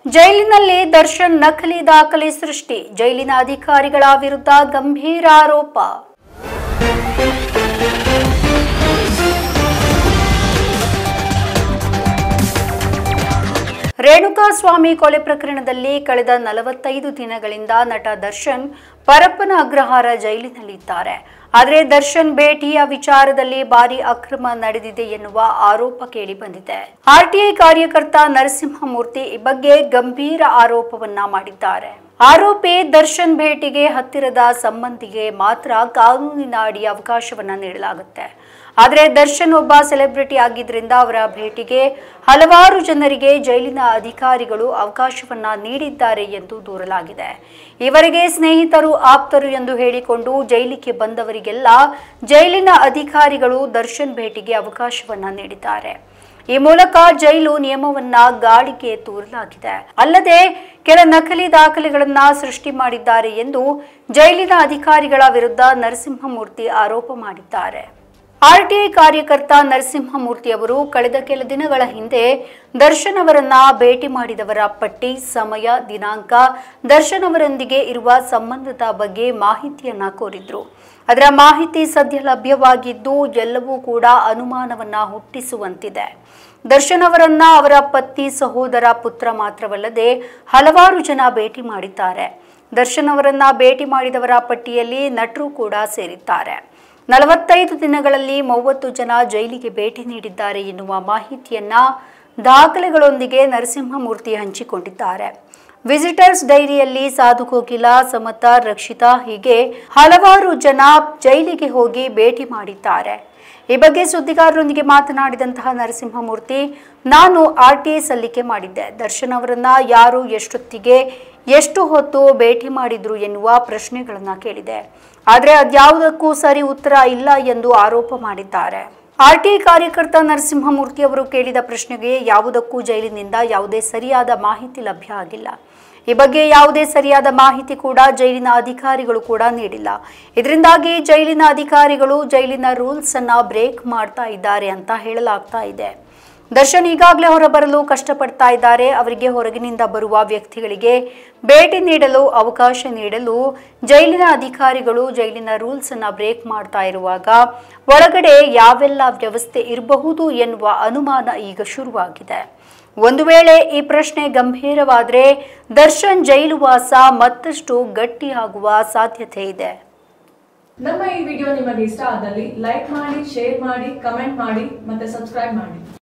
ಜೈಲಿನಲ್ಲಿ ದರ್ಶನ್ ನಕಲಿ ದಾಖಲೆ ಸೃಷ್ಟಿ, ಜೈಲಿನ ಅಧಿಕಾರಿಗಳ ವಿರುದ್ಧ ಗಂಭೀರ ಆರೋಪ. ರೇಣುಕಾಸ್ವಾಮಿ ಕೊಲೆ ಪ್ರಕರಣದಲ್ಲಿ ಕಳೆದ 45 ದಿನಗಳಿಂದ ನಟ ದರ್ಶನ್ ಪರಪ್ಪನ ಅಗ್ರಹಾರ ಜೈಲಿನಲ್ಲಿದ್ದಾರೆ. ಆದರೆ ದರ್ಶನ್ ಭೇಟಿಯ ವಿಚಾರದಲ್ಲಿ ಭಾರಿ ಅಕ್ರಮ ನಡೆದಿದೆ ಎನ್ನುವ ಆರೋಪ ಕೇಳಿ ಬಂದಿದೆ. ಆರ್ಟಿಐ ಕಾರ್ಯಕರ್ತ ನರಸಿಂಹಮೂರ್ತಿ ಈ ಬಗ್ಗೆ ಗಂಭೀರ ಆರೋಪವನ್ನ ಮಾಡಿದ್ದಾರೆ. ಆರೋಪಿ ದರ್ಶನ್ ಭೇಟಿಗೆ ಹತ್ತಿರದ ಸಂಬಂಧಿಗೆ ಮಾತ್ರ ಕಾನೂನಿನ ಅಡಿ ಅವಕಾಶವನ್ನ ನೀಡಲಾಗುತ್ತೆ. ಆದರೆ ದರ್ಶನ್ ಒಬ್ಬ ಸೆಲೆಬ್ರಿಟಿ ಆಗಿದ್ದರಿಂದ ಅವರ ಭೇಟಿಗೆ ಹಲವಾರು ಜನರಿಗೆ ಜೈಲಿನ ಅಧಿಕಾರಿಗಳು ಅವಕಾಶವನ್ನ ನೀಡಿದ್ದಾರೆ ಎಂದು ದೂರಲಾಗಿದೆ. ಇವರಿಗೆ ಸ್ನೇಹಿತರು, ಆಪ್ತರು ಎಂದು ಹೇಳಿಕೊಂಡು ಜೈಲಿಗೆ ಬಂದವರಿಗೆಲ್ಲ ಜೈಲಿನ ಅಧಿಕಾರಿಗಳು ದರ್ಶನ್ ಭೇಟಿಗೆ ಅವಕಾಶವನ್ನ ನೀಡಿದ್ದಾರೆ. ಈ ಮೂಲಕ ಜೈಲು ನಿಯಮವನ್ನ ಗಾಳಿಗೆ ತೂರಲಾಗಿದೆ. ಅಲ್ಲದೆ ಕೆಲ ನಕಲಿ ದಾಖಲೆಗಳನ್ನ ಸೃಷ್ಟಿ ಮಾಡಿದ್ದಾರೆ ಎಂದು ಜೈಲಿನ ಅಧಿಕಾರಿಗಳ ವಿರುದ್ಧ ನರಸಿಂಹಮೂರ್ತಿ ಆರೋಪ ಮಾಡಿದ್ದಾರೆ. ಆರ್ಟಿಐ ಕಾರ್ಯಕರ್ತ ನರಸಿಂಹಮೂರ್ತಿ ಅವರು ಕಳೆದ ಕೆಲ ದಿನಗಳ ಹಿಂದೆ ದರ್ಶನ್ ಅವರನ್ನ ಭೇಟಿ ಮಾಡಿದವರ ಪಟ್ಟಿ, ಸಮಯ, ದಿನಾಂಕ, ದರ್ಶನ್ ಅವರೊಂದಿಗೆ ಇರುವ ಸಂಬಂಧದ ಬಗ್ಗೆ ಮಾಹಿತಿಯನ್ನ ಕೋರಿದ್ರು. ಅದರ ಮಾಹಿತಿ ಸದ್ಯ ಲಭ್ಯವಾಗಿದ್ದು ಎಲ್ಲವೂ ಕೂಡ ಅನುಮಾನವನ್ನ ಹುಟ್ಟಿಸುವಂತಿದೆ. ದರ್ಶನ್ ಅವರನ್ನ ಅವರ ಪತ್ನಿ, ಸಹೋದರ, ಪುತ್ರ ಮಾತ್ರವಲ್ಲದೆ ಹಲವಾರು ಜನ ಭೇಟಿ ಮಾಡಿದ್ದಾರೆ. ದರ್ಶನ್ ಅವರನ್ನ ಭೇಟಿ ಮಾಡಿದವರ ಪಟ್ಟಿಯಲ್ಲಿ ನಟರು ಕೂಡ ಸೇರಿದ್ದಾರೆ. 45 ದಿನಗಳಲ್ಲಿ 30 ಜನ ಜೈಲಿಗೆ ಭೇಟಿ ನೀಡಿದ್ದಾರೆ ಎನ್ನುವ ಮಾಹಿತಿಯನ್ನ ದಾಖಲೆಗಳೊಂದಿಗೆ ನರಸಿಂಹಮೂರ್ತಿ ಹಂಚಿಕೊಂಡಿದ್ದಾರೆ. ವಿಸಿಟರ್ಸ್ ಡೈರಿಯಲ್ಲಿ ಸಾಧು ಕೋಕಿಲ, ಸಮತ, ರಕ್ಷಿತಾ ಹೀಗೆ ಹಲವಾರು ಜನ ಜೈಲಿಗೆ ಹೋಗಿ ಭೇಟಿ ಮಾಡಿದ್ದಾರೆ. ಈ ಬಗ್ಗೆ ಸುದ್ದಿಗಾರರೊಂದಿಗೆ ಮಾತನಾಡಿದಂತಹ ನರಸಿಂಹಮೂರ್ತಿ, ನಾನು ಆರ್ಟಿಐ ಸಲ್ಲಿಕೆ ಮಾಡಿದ್ದೆ. ದರ್ಶನ್ ಅವರನ್ನ ಯಾರು, ಎಷ್ಟೊತ್ತಿಗೆ, ಎಷ್ಟು ಹೊತ್ತು ಭೇಟಿ ಮಾಡಿದ್ರು ಎನ್ನುವ ಪ್ರಶ್ನೆಗಳನ್ನ ಕೇಳಿದೆ. ಆದರೆ ಅದ್ಯಾವುದಕ್ಕೂ ಸರಿ ಉತ್ತರ ಇಲ್ಲ ಎಂದು ಆರೋಪ ಮಾಡಿದ್ದಾರೆ. ಆರ್ಟಿಐ ಕಾರ್ಯಕರ್ತ ನರಸಿಂಹಮೂರ್ತಿ ಅವರು ಕೇಳಿದ ಪ್ರಶ್ನೆಗೆ ಯಾವುದಕ್ಕೂ ಜೈಲಿನಿಂದ ಯಾವುದೇ ಸರಿಯಾದ ಮಾಹಿತಿ ಲಭ್ಯ ಆಗಿಲ್ಲ. ಈ ಬಗ್ಗೆ ಯಾವುದೇ ಸರಿಯಾದ ಮಾಹಿತಿ ಕೂಡ ಜೈಲಿನ ಅಧಿಕಾರಿಗಳು ಕೂಡ ನೀಡಿಲ್ಲ. ಇದರಿಂದಾಗಿ ಜೈಲಿನ ಅಧಿಕಾರಿಗಳು ಜೈಲಿನ ರೂಲ್ಸ್ ಅನ್ನ ಬ್ರೇಕ್ ಮಾಡ್ತಾ ಇದ್ದಾರೆ ಅಂತ ಹೇಳಲಾಗ್ತಾ ಇದೆ. ದರ್ಶನ್ ಈಗಾಗಲೇ ಹೊರಬರಲು ಕಷ್ಟಪಡ್ತಾ ಇದ್ದಾರೆ. ಅವರಿಗೆ ಹೊರಗಿನಿಂದ ಬರುವ ವ್ಯಕ್ತಿಗಳಿಗೆ ಭೇಟಿ ನೀಡಲು ಅವಕಾಶ ನೀಡಲು ಜೈಲಿನ ಅಧಿಕಾರಿಗಳು ಜೈಲಿನ ರೂಲ್ಸ್ ಅನ್ನ ಬ್ರೇಕ್ ಮಾಡ್ತಾ ಇರುವಾಗ ಒಳಗಡೆ ಯಾವೆಲ್ಲ ವ್ಯವಸ್ಥೆ ಇರಬಹುದು ಎನ್ನುವ ಅನುಮಾನ ಈಗ ಶುರುವಾಗಿದೆ. ಒಂದು ವೇಳೆ ಈ ಪ್ರಶ್ನೆ ಗಂಭೀರವಾದರೆ ದರ್ಶನ್ ಜೈಲು ವಾಸ ಮತ್ತಷ್ಟು ಗಟ್ಟಿಯಾಗುವ ಸಾಧ್ಯತೆ ಇದೆ. ನಮ್ಮ ಈ ವಿಡಿಯೋ ನಿಮಗೆ ಇಷ್ಟ ಆದಲ್ಲಿ ಲೈಕ್ ಮಾಡಿ, ಶೇರ್ ಮಾಡಿ, ಕಮೆಂಟ್ ಮಾಡಿ ಮತ್ತೆ ಸಬ್ಸ್ಕ್ರೈಬ್ ಮಾಡಿ.